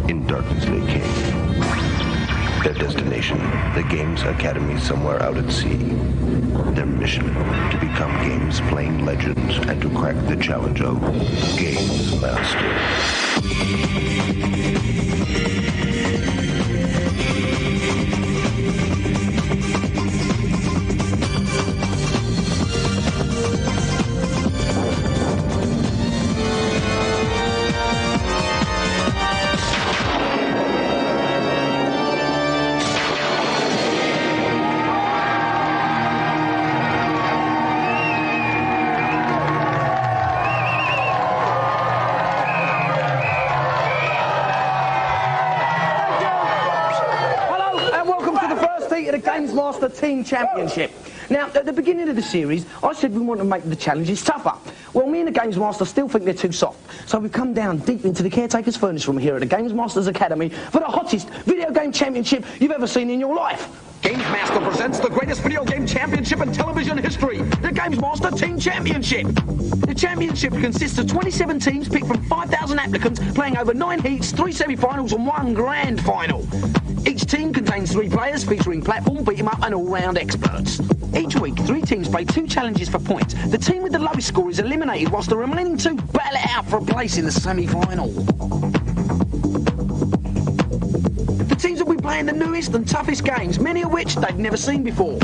In darkness they came. Their destination, the Games Academy somewhere out at sea. Their mission, to become games playing legends and to crack the challenge of GamesMaster. The GamesMaster Team Championship. Now, at the beginning of the series, I said we want to make the challenges tougher. Well, me and the GamesMaster still think they're too soft. So we've come down deep into the caretaker's furnace room here at the GamesMaster's Academy for the hottest video game championship you've ever seen in your life. GamesMaster presents the greatest video game championship in television history, the GamesMaster Team Championship. The championship consists of 27 teams picked from 5,000 applicants playing over 9 heats, 3 semi-finals and 1 grand final. Each team contains 3 players featuring platform, beat 'em up and all-round experts. Each week, 3 teams play 2 challenges for points. The team with the lowest score is eliminated whilst the remaining 2 battle it out for a place in the semi-final. The teams will be playing the newest and toughest games, many of which they've never seen before.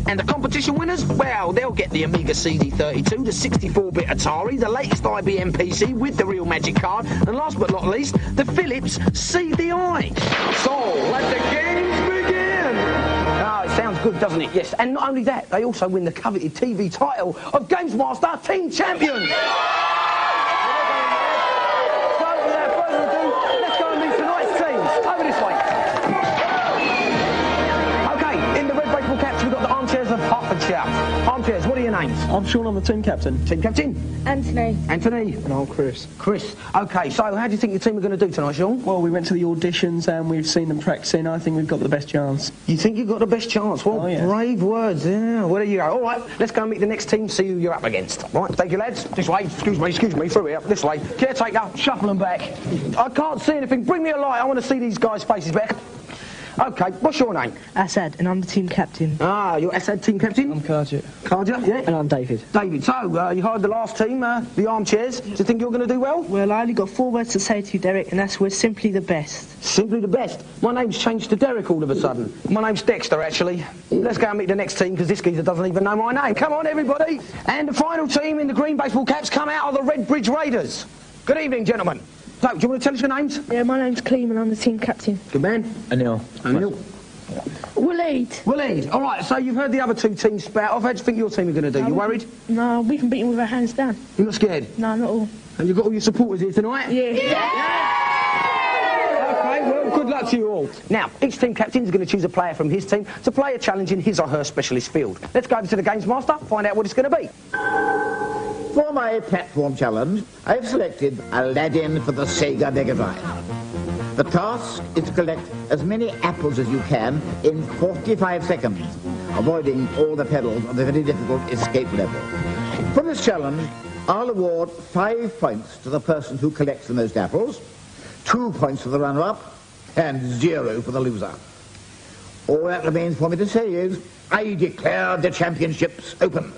And the competition winners, well, they'll get the Amiga CD32, the 64-bit Atari, the latest IBM PC with the real magic card, and last but not least, the Philips CDI. So, let the games begin! Oh, it sounds good, doesn't it? Yes, and not only that, they also win the coveted TV title of GamesMaster Team Champion. So, without further ado, let's go and meet tonight's teams. Over this way. Okay, in the red baseball caps, we've got the Armchairs of Hertfordshire. Armchairs, what are your names? I'm Sean, I'm the team captain. Team captain? Anthony. Anthony? And I'm Chris. Chris. Okay, so how do you think your team are going to do tonight, Sean? Well, we went to the auditions and we've seen them practicing. I think we've got the best chance. You think you've got the best chance? Well, oh, yeah. Brave words. Yeah, well, there you go. All right, let's go and meet the next team, see who you're up against. Right, thank you, lads. This way. Excuse me, through here. This way. Caretaker, shuffle them back. I can't see anything. Bring me a light. I want to see these guys' faces back. Okay, what's your name? Asad, and I'm the team captain. Ah, you're Asad, team captain? I'm Karja. Karja, yeah. And I'm David. David, so you hired the last team, the Armchairs. Do you think you're going to do well? Well, I only got 4 words to say to you, Derek, and that's we're simply the best. Simply the best? My name's changed to Derek all of a sudden. My name's Dexter, actually. Let's go and meet the next team, because this geezer doesn't even know my name. Come on, everybody. And the final team in the green baseball caps come out of the Red Bridge Raiders. Good evening, gentlemen. So, do you want to tell us your names? Yeah, my name's Clem, and I'm the team captain. Good man. Anil. Anil. Waleed. Waleed. All right, so you've heard the other 2 teams spout off. How do you think your team are going to do? You worried? No, we can beat them with our hands down. You're not scared? No, not all. And you've got all your supporters here tonight? Yeah. Okay, well, good luck to you all. Now, each team captain is going to choose a player from his team to play a challenge in his or her specialist field. Let's go over to the GamesMaster, find out what it's going to be. For my platform challenge, I've selected Aladdin for the Sega Mega Drive. The task is to collect as many apples as you can in 45 seconds, avoiding all the perils of the very difficult escape level. For this challenge, I'll award 5 points to the person who collects the most apples, 2 points for the runner-up, and 0 for the loser. All that remains for me to say is, I declare the championships open.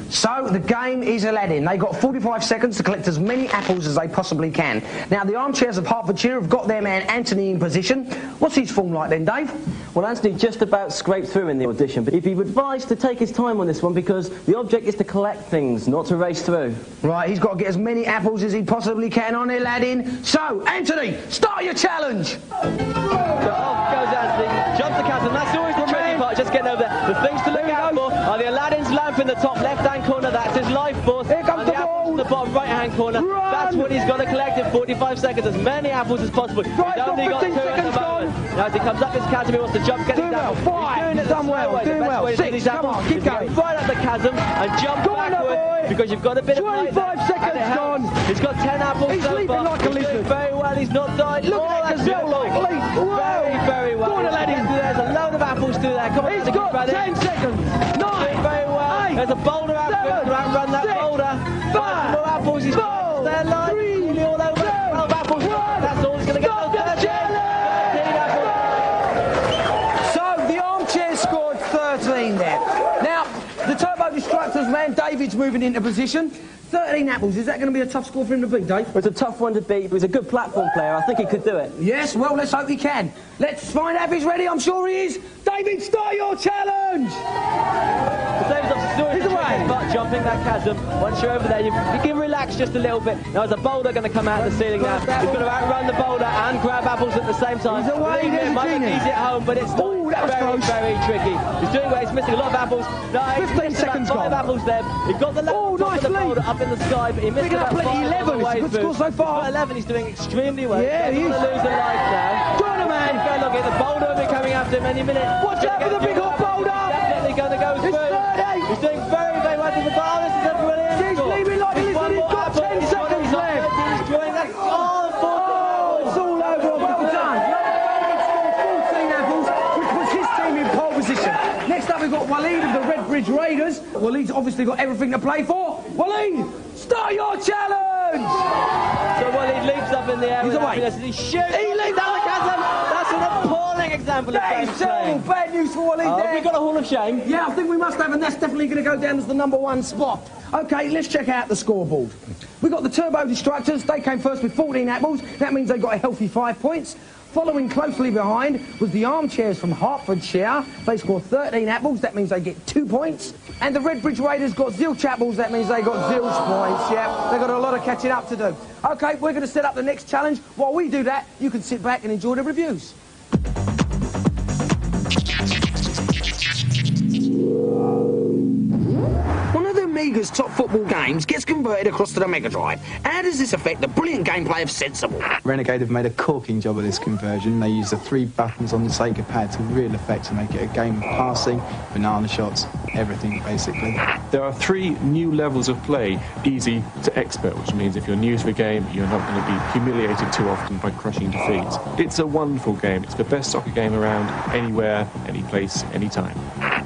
So, the game is Aladdin. They've got 45 seconds to collect as many apples as they possibly can. Now, the Armchairs of Hertfordshire have got their man Anthony in position. What's his form like then, Dave? Well, Anthony just about scraped through in the audition, but he'd be advised to take his time on this one because the object is to collect things, not to race through. Right, he's got to get as many apples as he possibly can on Aladdin. So, Anthony, start your challenge! So off goes Anthony, jumps the chasm. That's always the tricky part, just getting over there. The things to look out for are the Aladdin's lamp in the top left-hand corner, that's his life force. Here comes and the the ball! apples in the bottom right-hand corner. Run! That's what he's got to collect in 45 seconds, as many apples as possible. Right, he's only got 2 at the moment. Now as he comes up this chasm, he wants to jump, get Do it well, down. 5, He's doing it done the well, slow way. doing The best well, way to do 6, these come apples on, is keep to go going. right up the chasm and jump Go on, backward, boy. because you've got a bit of 25 seconds gone. He's got 10 apples He's so leaping far. like a He's doing lizard. very well, he's not died. Look Oh, at that that's gazelle like beautiful. leap. Whoa. Very, very well. Go on, Aladdin. There's a load of apples through there. Come on, He's Aladdin, got brother. 10 seconds. 9, Doing very well. 8, There's a boulder out 7, there. Run that 6, boulder. 5, More apples. He's 4, there, line. 3, Nearly all over. and David's moving into position. 13 apples. Is that going to be a tough score for him to beat, Dave? Well, it's a tough one to beat, but he's a good platform player. I think he could do it. Yes, well, let's hope he can. Let's find out if he's ready. I'm sure he is. David, start your challenge! David's obviously still but jumping that chasm. Once you're over there, you can relax just a little bit. Now, there's a boulder going to come out of the ceiling now. He's going to outrun the boulder and grab apples at the same time. He's away, it might look easy at home, but it's very, very tricky. He's doing well. He's missing a lot of apples. No, 15 seconds gone. 5 apples there. He got the top of the boulder up in the sky, but he missed about 5 11. It's a good score so far. He's got 11. He's doing extremely well. Yeah, he is. He's going to lose a life now. Join him, man. Go look at the boulder will be coming after him any minute. Watch out for the big hot boulder. Definitely going to go through. He's doing very, very well to the ball. This is a brilliant He's leaving like this, and he's got 10 seconds left. He's drawing that. Oh, it's all over. Well done. David scored 14 apples, which puts his team in pole position. Next up, we've got Waleed of the Redbridge Raiders. Waleed's obviously got everything to play for. Waleed, start your challenge! So Waleed leaps up in the air. He's away. He shoots. He leaps down the chasm. That's an appalling example of That is terrible. Bad news for Waleed there. We've got a Hall of Shame. Yeah, I think we must have, and that's definitely going to go down as the #1 spot. OK, let's check out the scoreboard. We've got the Turbo Destructors. They came first with 14 apples. That means they got a healthy 5 points. Following closely behind was the Armchairs from Hertfordshire. They scored 13 apples. That means they get 2 points. And the Redbridge Raiders got zilch apples. That means they got zilch points. Yeah, they've got a lot of catching up to do. OK, we're going to set up the next challenge. While we do that, you can sit back and enjoy the reviews. Amiga's top football games gets converted across to the Mega Drive. How does this affect the brilliant gameplay of Sensible? Renegade have made a corking job of this conversion. They use the 3 buttons on the Sega pad to real effect to make it a game of passing, banana shots, everything basically. There are 3 new levels of play, easy to expert, which means if you're new to the game, you're not going to be humiliated too often by crushing defeats. It's a wonderful game. It's the best soccer game around, anywhere, any place, anytime.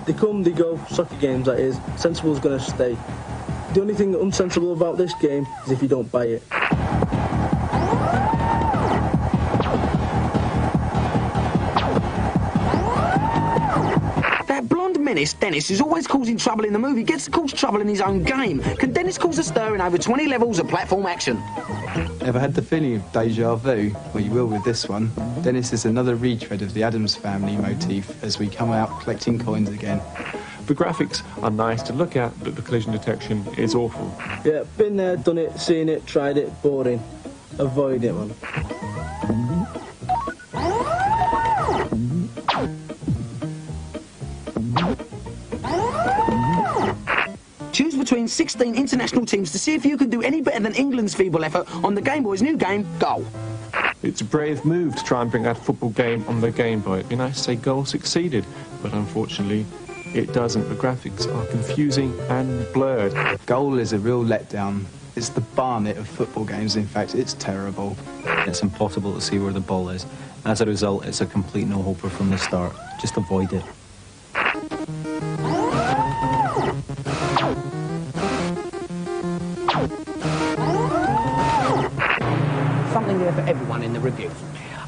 They come, they go, soccer games that is. Sensible's going to stay. The only thing unsensible about this game is if you don't buy it. That blonde menace, Dennis, who's always causing trouble in the movie, gets to cause trouble in his own game. Can Dennis cause a stir in over 20 levels of platform action? Ever had the feeling of deja vu? Well, you will with this one. Dennis is another retread of the Addams Family motif as we come out collecting coins again. The graphics are nice to look at, but the collision detection is awful. Yeah, been there, done it, seen it, tried it, boring. Avoid it, man. Choose between 16 international teams to see if you can do any better than England's feeble effort on the Game Boy's new game, Goal. It's a brave move to try and bring that football game on the Game Boy. It'd be nice to say Goal succeeded, but unfortunately, it doesn't. The graphics are confusing and blurred. Goal is a real letdown. It's the Barnet of football games. In fact, it's terrible. It's impossible to see where the ball is. As a result, it's a complete no-hoper from the start. Just avoid it. Something there for everyone in the reviews.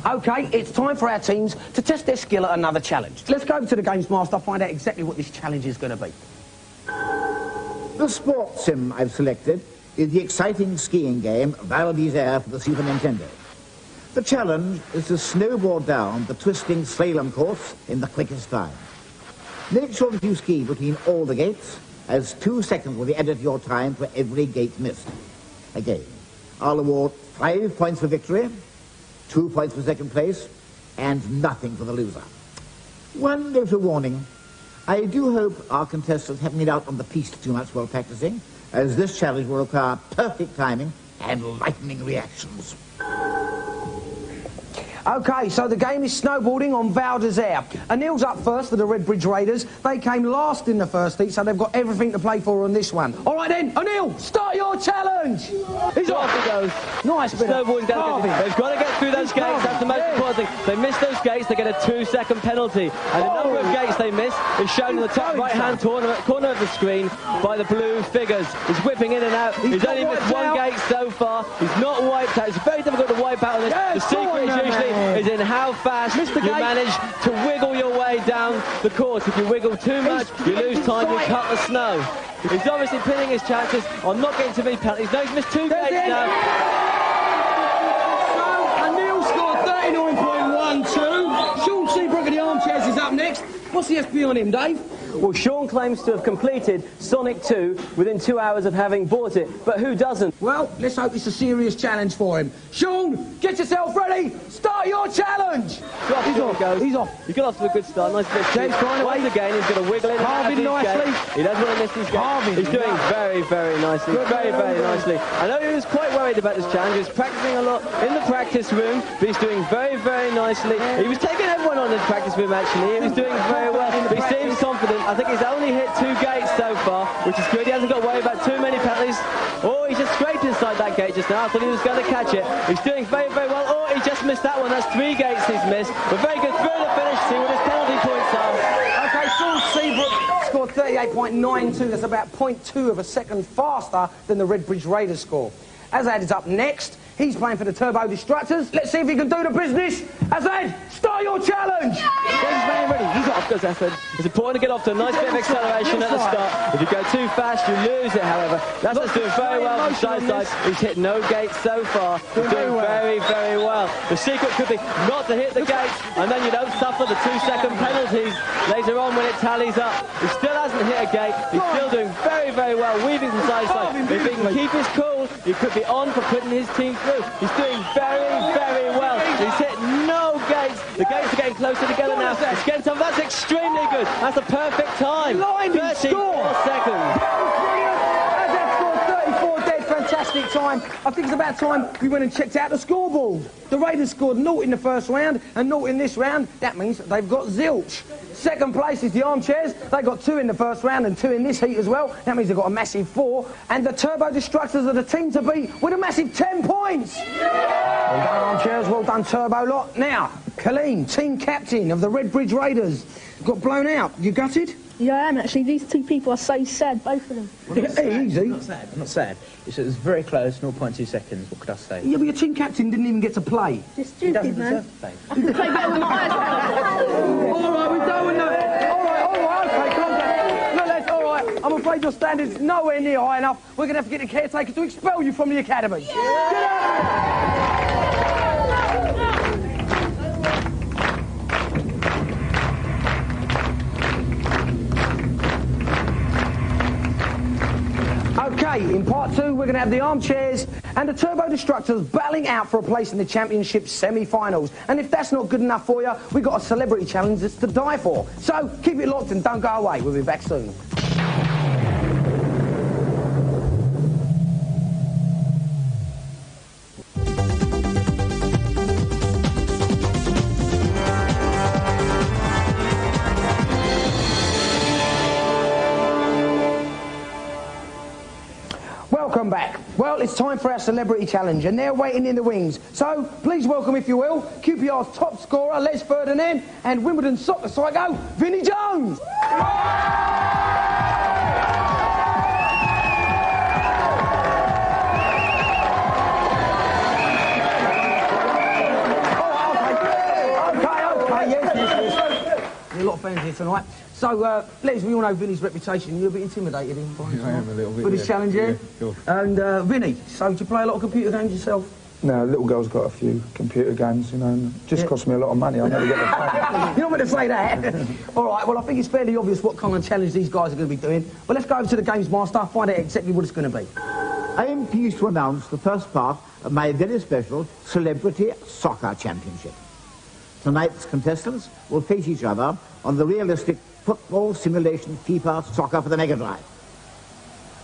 OK, it's time for our teams to test their skill at another challenge. Let's go over to the GamesMaster, find out exactly what this challenge is going to be. The sports sim I've selected is the exciting skiing game Val d'Isère for the Super Nintendo. The challenge is to snowboard down the twisting slalom course in the quickest time. Make sure that you ski between all the gates, as 2 seconds will be added to your time for every gate missed. Again, I'll award 5 points for victory, 2 points for second place, and nothing for the loser. One little warning. I do hope our contestants haven't been out on the piste too much while practicing, as this challenge will require perfect timing and lightning reactions. OK, so the game is snowboarding on Val d'Isère. Anil's up first for the Redbridge Raiders. They came last in the first heat, so they've got everything to play for on this one. All right then, Anil, start your challenge. He's off he goes. Nice bit of snowboarding down. They've got to get through those gates. That's the most important thing. They miss those gates, they get a 2-second penalty. And the number of gates they miss is shown in the top right-hand corner of the screen by the blue figures. He's whipping in and out. He's only missed 1 gate so far. He's not wiped out. It's very difficult to wipe out on this. The secret is usually is in how fast you manage to wiggle your way down the court. If you wiggle too much, you lose time, you cut the snow. He's obviously pinning his chances on not getting too many penalties. No, he's missed 2 gates now. And Neil scored 39.12. Sean Seabrook of the Armchairs is up next. What's the SP on him, Dave? Well, Sean claims to have completed Sonic 2 within 2 hours of having bought it, but who doesn't? Well, let's hope it's a serious challenge for him. Sean, get yourself ready. Start your challenge. He's off. He's off. He got off to a good start. Nice bit. James trying once again, he's going to wiggle in and out of his game. He doesn't want to miss his game. He's doing very, very nicely. Very nicely. I know he was quite worried about this challenge. He was practicing a lot in the practice room, but he's doing very, very nicely. He was taking everyone on in the practice room, actually. He was doing very well. But he seems confident. I think he's only hit 2 gates so far, which is good. He hasn't got to worry about too many penalties. Oh, he just scraped inside that gate just now. I thought he was going to catch it. He's doing very, very well. Oh, he just missed that one. That's 3 gates he's missed. But very good through the finish. See what his penalty points are. OK, Sean Seabrook scored 38.92. That's about 0.2 of a second faster than the Redbridge Raiders score. Azad is up next. He's playing for the Turbo Destructors. Let's see if he can do the business. Azad, start your challenge. He's very ready. He's off, goes Azad. It's important to get off to a nice bit of acceleration at the start. If you go too fast, you lose it, however. Asad's doing very well from side side. He's hit no gates so far. He's doing very, very well. The secret could be not to hit the gates, and then you don't suffer the 2-second penalties later on when it tallies up. He still hasn't hit a gate. He's still doing very, very well, weaving from side to side. If he can keep his cool, he could be on for putting his team through. He's doing very, very well. He's hit no gates. The gates are getting closer together now. It's getting tough. That's extremely good. That's a perfect time. 34 seconds. Azad scored 34 dead. Fantastic time. I think it's about time we went and checked out the scoreboard. The Raiders scored 0 in the first round and 0 in this round. That means they've got zilch. Second place is the Armchairs. They got 2 in the first round and 2 in this heat as well. That means they've got a massive 4. And the Turbo Destructors are the team to beat with a massive 10 points. Well done, Armchairs. Well done, Turbo lot. Now, Colleen, team captain of the Redbridge Raiders, got blown out. You gutted? Yeah, I am actually. These 2 people are so sad, both of them. Easy. I'm not sad. It was very close, 0.2 seconds. What could I say? Yeah, but your team captain didn't even get to play. Just stupid, man. Deserve to play. I can play better than my eyes. All right, we're done with that. All right, okay, calm down. No, that's all right. I'm afraid your standards nowhere near high enough. We're going to have to get the caretaker to expel you from the academy. Get out! OK, in part 2, we're going to have the Armchairs and the Turbo Destructors battling out for a place in the Championship semi-finals. And if that's not good enough for you, we've got a celebrity challenge that's to die for. So keep it locked and don't go away. We'll be back soon. Welcome back. Well, it's time for our celebrity challenge, and they're waiting in the wings. So, please welcome, if you will, QPR's top scorer, Les Ferdinand, and Wimbledon soccer psycho, Vinnie Jones. Okay, yes. A lot of fans here tonight. So, Les, we all know Vinnie's reputation. You're a bit intimidated by him. I am a little bit. For this challenge, yeah? Sure. And, Vinnie, so do you play a lot of computer games yourself? No, little girl's got a few computer games, you know, and it just costs me a lot of money. I never get the phone. You're not going to say that. All right, well, I think it's fairly obvious what kind of challenge these guys are going to be doing. But let's go over to the GamesMaster, find out exactly what it's going to be. I am pleased to announce the first part of my very special Celebrity Soccer Championship. Tonight's contestants will face each other on the realistic football simulation FIFA Soccer for the Mega Drive.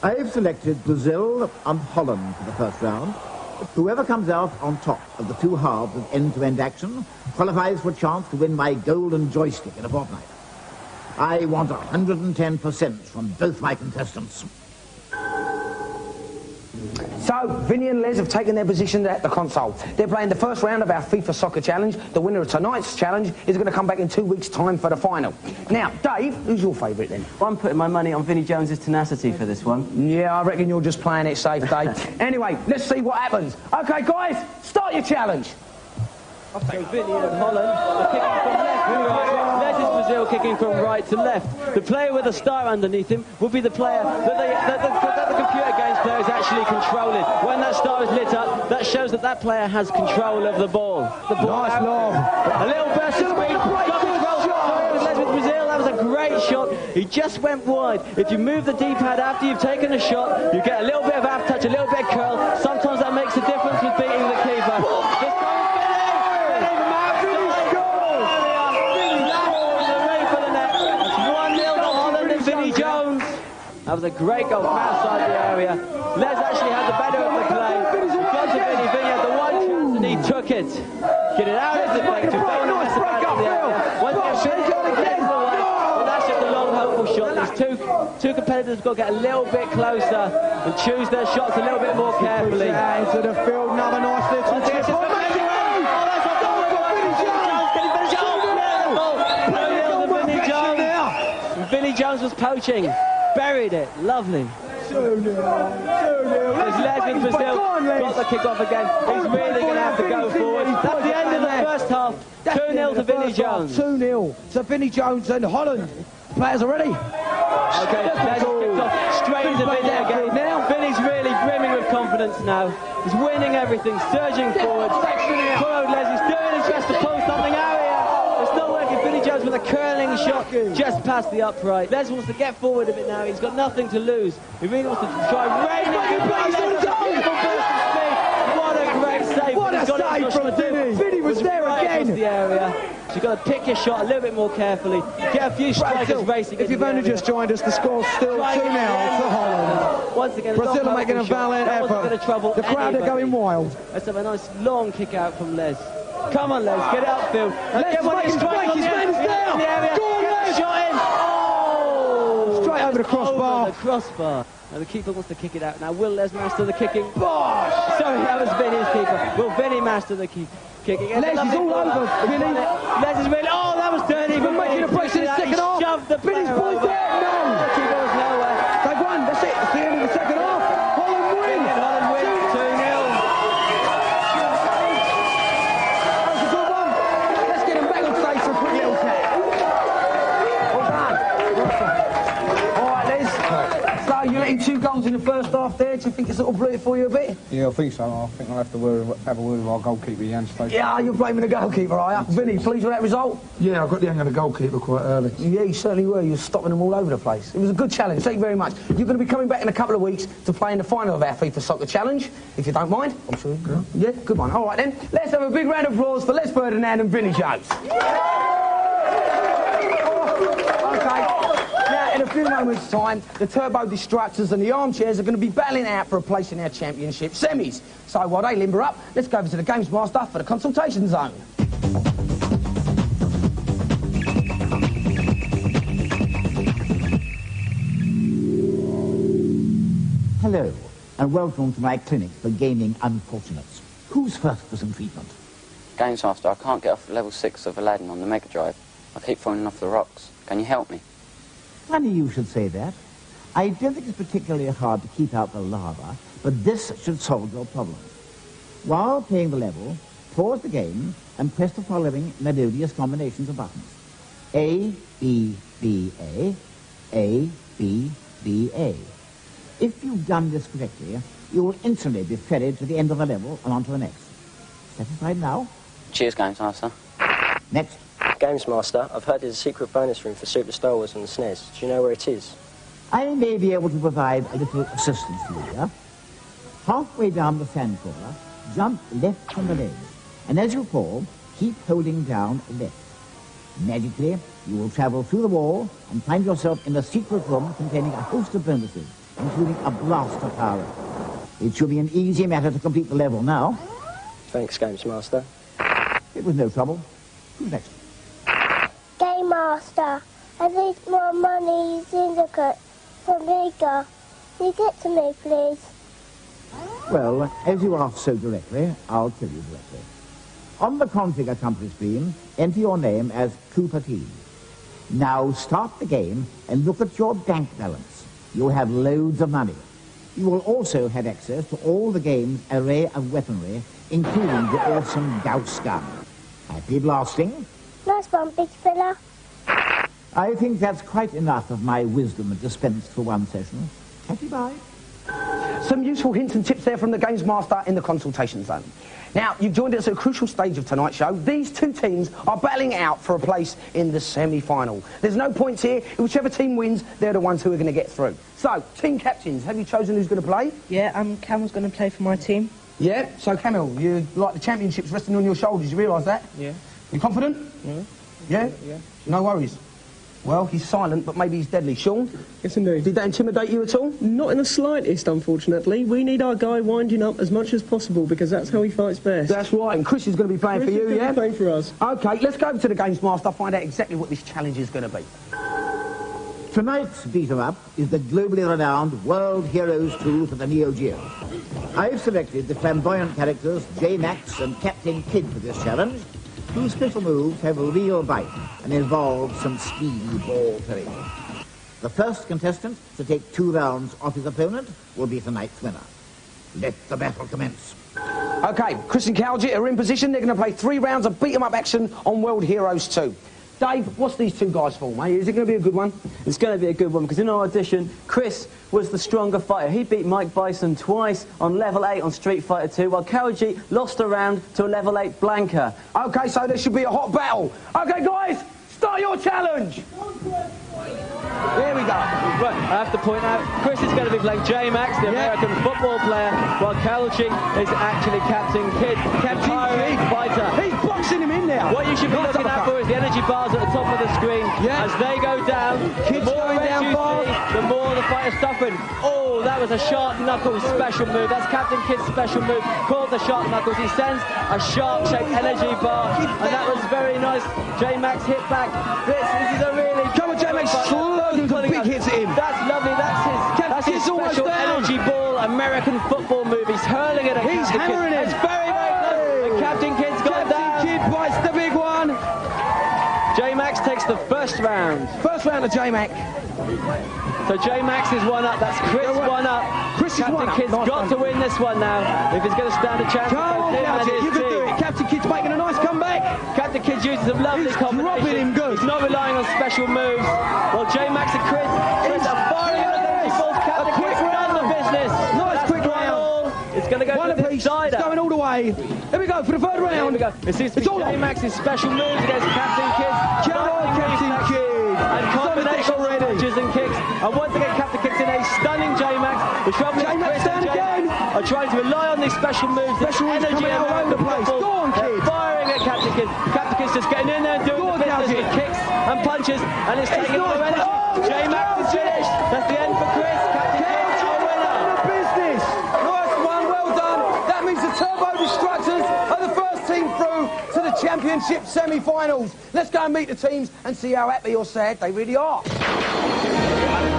I have selected Brazil and Holland for the first round. Whoever comes out on top of the 2 halves of end-to-end action qualifies for a chance to win my golden joystick in a fortnight. I want 110% from both my contestants. So, Vinnie and Les have taken their position at the console. They're playing the first round of our FIFA Soccer Challenge. The winner of tonight's challenge is going to come back in 2 weeks' time for the final. Now, Dave, who's your favourite then? I'm putting my money on Vinnie Jones's tenacity for this one. Yeah, I reckon you're just playing it safe, Dave. Anyway, let's see what happens. OK, guys, start your challenge. So Vinnie and Holland are kicking from left to right. Les is Brazil kicking from right to left. The player with a star underneath him will be the player that the computer games player is actually controlling. When that star is lit up, that shows that that player has control of the ball. Nice lob. A little burst of speed. Got control. With Brazil, that was a great shot. He just went wide. If you move the D-pad after you've taken a shot, you get a little bit of half touch, a little bit of curl. Sometimes that makes a difference with beating the keeper. This time Vinnie Jones. That was a great goal from outside the area. Les actually had the better of the play. He got to Vinnie. Vinnie had the one chance and he took it. Get it out of the defense. Nice break up, Phil. Well, that's just a long, hopeful shot. These two competitors have got to get a little bit closer and choose their shots a little bit more carefully. Into the field, another nice little tip. Vinnie Jones was poaching, buried it, lovely. 2-0. As Les in Brazil got the kick off again, he's really going to have to go forward. That's the end of the first half. 2-0 to Vinnie Jones. 2-0 to Vinnie Jones and Holland. Players are ready. Okay, Les kicked off straight into Vinnie again. Now Vinnie's really brimming with confidence now. He's winning everything, surging forward. Poor old Les, he's doing his best to pull something out here. It's not working. Vinnie Jones with a curling shot just past the upright. Les wants to get forward a bit now. He's got nothing to lose. He really wants to try raining it. What a great save. What a save from Vinnie. Vinnie was there again. The area. So you've got to pick your shot a little bit more carefully. Get a few strikers racing. If you've only just joined us, the score's still 2-0 to Holland. Once again, Brazil are making a valiant effort. The crowd are going wild. Let's have a nice long kick out from Les. Come on, Les, get it upfield. Les making a break, his man is there. Go on, Les. Shot in. Oh! Straight over the crossbar. Over the crossbar. And the keeper wants to kick it out. Now, will Les master the kicking? Bosh! Sorry, that was Vinnie's keeper. Will Vinnie master the kicking? Les is all over, Vinnie. Les is really... Oh, that was dirty. He's been making a break in the second half. Shoved the Vinnie's boys there. No. The keeper was nowhere. They won. That's it. It's the end of the second half. Holland win. Holland wins 2-0. You let in 2 goals in the first half there. Do you think it's sort of blew it for you a bit? Yeah, I think so. I think I'll have a word with our goalkeeper, Jan Stokes. Yeah, you're blaming the goalkeeper, are you? Vinnie, pleased with that result? Yeah, I got the hang of the goalkeeper quite early. Yeah, you certainly were. You were stopping them all over the place. It was a good challenge. Thank you very much. You're going to be coming back in a couple of weeks to play in the final of our FIFA Soccer Challenge, if you don't mind. I'm sure you can. Yeah, good one. All right, then. Let's have a big round of applause for Les Ferdinand and Vinnie Jones. In a few moments' time, the Turbo Distractors and the Armchairs are going to be battling out for a place in our championship semis. So while they limber up, let's go over to the GamesMaster for the consultation zone. Hello, and welcome to my clinic for gaming unfortunates. Who's first for some treatment? GamesMaster, I can't get off level 6 of Aladdin on the Mega Drive. I keep falling off the rocks. Can you help me? Funny you should say that. I don't think it's particularly hard to keep out the lava, but this should solve your problem. While playing the level, pause the game and press the following melodious combinations of buttons. A, B, B, A, B, B, A. If you've done this correctly, you will instantly be ferried to the end of the level and on to the next. Satisfied now? Cheers, GamesMaster. Next. GamesMaster, I've heard there's a secret bonus room for Super Star Wars on the SNES. Do you know where it is? I may be able to provide a little assistance to you here. Halfway down the sand corner, jump left from the ledge. And as you fall, keep holding down left. Magically, you will travel through the wall and find yourself in a secret room containing a host of bonuses, including a blaster power. It should be an easy matter to complete the level now. Thanks, GamesMaster. It was no trouble. Who's next? GamesMaster, I need more money syndicate for Mega. Can you get to me, please? Well, as you asked so directly, I'll tell you directly. On the configure company screen, enter your name as Cooper T. Now start the game and look at your bank balance. You'll have loads of money. You will also have access to all the game's array of weaponry, including the awesome Gauss gun. Happy blasting. Nice one, big fella. I think that's quite enough of my wisdom dispensed for one session. Happy bye. Some useful hints and tips there from the Games Master in the consultation zone. Now, you've joined us at a crucial stage of tonight's show. These two teams are battling out for a place in the semi-final. There's no points here. Whichever team wins, they're the ones who are going to get through. So, team captains, have you chosen who's going to play? Yeah, Camel's going to play for my team. Yeah, so Camel, you like the championships resting on your shoulders, you realise that? Yeah. You confident? Yeah. Yeah? Yeah. No worries. Well, he's silent, but maybe he's deadly. Sean? Yes, indeed. Did that intimidate you at all? Not in the slightest, unfortunately. We need our guy winding up as much as possible because that's how he fights best. That's right, and Chris is going to be playing for you, yeah? Playing for us. OK, let's go to the Games Master, find out exactly what this challenge is going to be. Tonight's beat-em-up is the globally renowned World Heroes 2 for the Neo Geo. I've selected the flamboyant characters J-Max and Captain Kid for this challenge, whose special moves have a real bite and involve some speedy ball playing. The first contestant to take 2 rounds off his opponent will be tonight's winner. Let the battle commence. OK, Chris and Calgit are in position. They're going to play 3 rounds of beat-em-up action on World Heroes 2. Dave, what's these two guys for, mate? Is it going to be a good one? It's going to be a good one because in our audition, Chris was the stronger fighter. He beat Mike Bison twice on level 8 on Street Fighter 2, while Kawaji lost a round to a level 8 Blanca. OK, so there should be a hot battle. OK, guys, start your challenge. There we go. Right, I have to point out, Chris is going to be playing J-Max, the American football player, while Kawaji is actually Captain Kid. Captain Kid fighter. He's boxing him in now. What you should be looking out for is the energy bars at the top of the screen. Yeah. As they go down, Kid's the more going red down you fast. see, the more the fighter's suffering. Oh, that was a sharp knuckles special move. That's Captain Kid's special move, called the sharp knuckles. He sends a shark-shaped energy bar, and that was very nice. J-Max hit back. This is a really... Come on, J-Max, loads of big hits at him. That's lovely. That's his special energy ball American football move. He's hurling it at He's Captain hammering Kid. it. It's very, very close. And Captain Kid's gone down. Captain Kid bites the big one. J-Max takes the first round. First round of J-Max. So J-Max is 1 up. That's Chris 1 up. Chris is 1 up. Captain Kid's Nice got one. to win this one now if he's going to stand a chance. Come on, Captain, you can do it. Captain Kid's making a nice comeback. Captain Kid's using some lovely combinations. Dropping him good. He's not relying on special moves. Well, J-Max and Chris are firing at the energy balls. Captain Kid's done the business. Nice quick round. It's going to go One to the apiece. decider. It's going all the way. Here we go for the third round. Here we go. It seems to be J-Max's special moves against Captain Kid's. Come on, Captain Kid. And combination of punches and kicks. And once again, Captain Kid's in a stunning J-Max. The trouble is Chris and J-Max are trying to rely on these special moves. Special moves coming out all over the place. Go on, Kid. Firing at Captain Kid. Captain Kid's just getting in there and doing the business with kicks and punches. And it's taking all their energy. J-Max is finished. That's the end for Chris. Captain Kid's our winner. Business. Nice one, well done. That means the Turbo Destructors are the first team through to the championship semi-finals. Let's go and meet the teams and see how happy or sad they really are.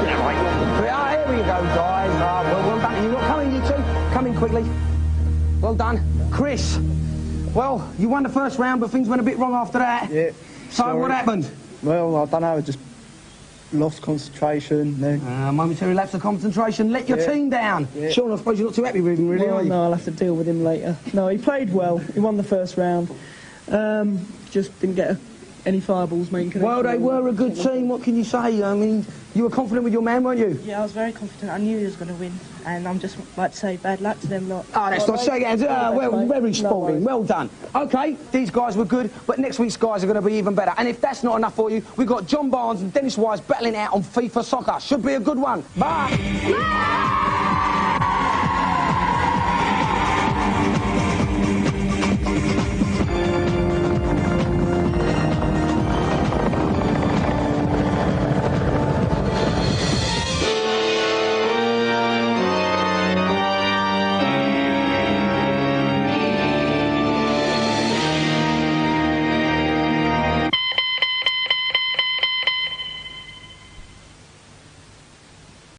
Here we go, guys. Well done. You're not coming, you two. Come in quickly. Well done. Chris, well, you won the first round, but things went a bit wrong after that. Yeah. So what happened? Well, I don't know, I just lost concentration. Momentary lapse of concentration. Let your team down. Yeah. Sean, I suppose you're not too happy with him, really, Well, are you? no, I'll have to deal with him later. No, he played well. He won the first round. Just didn't get any fireballs, mate. Well, they were a good team. What can you say? I mean, you were confident with your man, weren't you? Yeah, I was very confident. I knew he was going to win. And I'm just like to say bad luck to them lot. Oh, that's not shake hands. Well, very sporting. Well done. OK, these guys were good, but next week's guys are going to be even better. And if that's not enough for you, we've got John Barnes and Dennis Wise battling out on FIFA Soccer. Should be a good one. Bye.